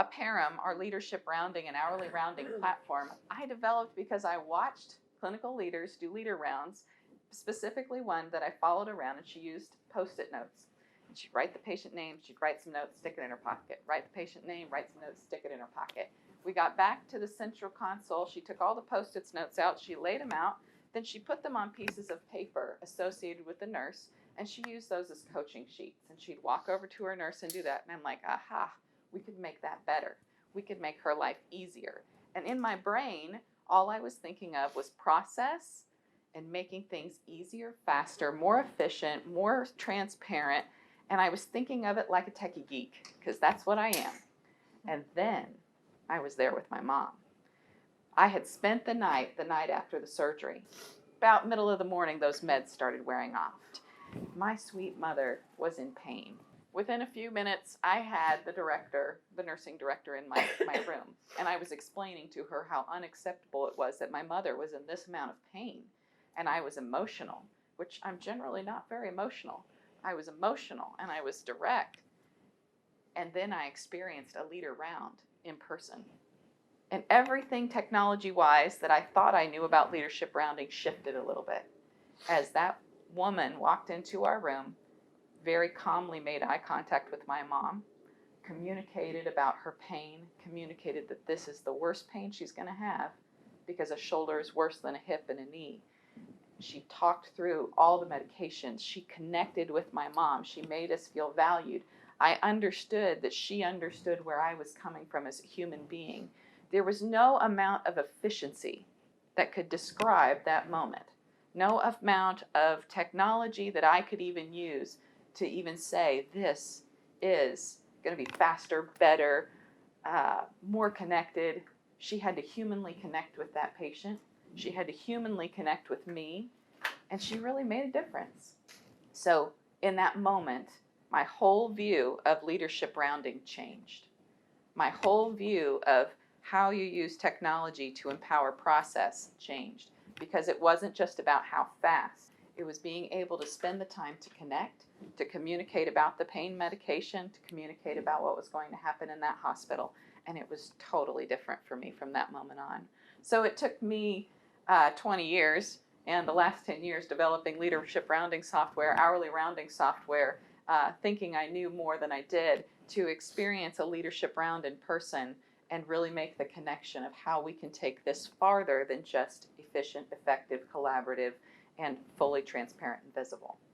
Aperum, our leadership rounding and hourly rounding platform, I developed because I watched clinical leaders do leader rounds, specifically one that I followed around, and she used Post-it notes. And she'd write the patient name, she'd write some notes, stick it in her pocket. Write the patient name, write some notes, stick it in her pocket. We got back to the central console. She took all the Post-its notes out, she laid them out, then she put them on pieces of paper associated with the nurse, and she used those as coaching sheets. And she'd walk over to her nurse and do that. And I'm like, aha, we could make that better. We could make her life easier. And in my brain, all I was thinking of was process and making things easier, faster, more efficient, more transparent. And I was thinking of it like a techie geek, because that's what I am. And then I was there with my mom. I had spent the night after the surgery. About middle of the morning, those meds started wearing off. My sweet mother was in pain. Within a few minutes, I had the nursing director in my room, and I was explaining to her how unacceptable it was that my mother was in this amount of pain, and I was emotional, which I'm generally not very emotional. I was emotional, and I was direct, and then I experienced a leader round in person. And everything technology-wise that I thought I knew about leadership rounding shifted a little bit. As that woman walked into our room, very calmly made eye contact with my mom, communicated about her pain, communicated that this is the worst pain she's going to have because a shoulder is worse than a hip and a knee. She talked through all the medications. She connected with my mom. She made us feel valued. I understood that she understood where I was coming from as a human being. There was no amount of efficiency that could describe that moment. No amount of technology that I could even use to even say this is going to be faster, better, more connected. She had to humanly connect with that patient. She had to humanly connect with me, and she really made a difference. So in that moment, my whole view of leadership rounding changed. My whole view of how you use technology to empower process changed, because it wasn't just about how fast. It was being able to spend the time to connect, to communicate about the pain medication, to communicate about what was going to happen in that hospital. And it was totally different for me from that moment on. So it took me 20 years and the last 10 years developing leadership rounding software, hourly rounding software, thinking I knew more than I did, to experience a leadership round in person and really make the connection of how we can take this farther than just efficient, effective, collaborative, and fully transparent and visible.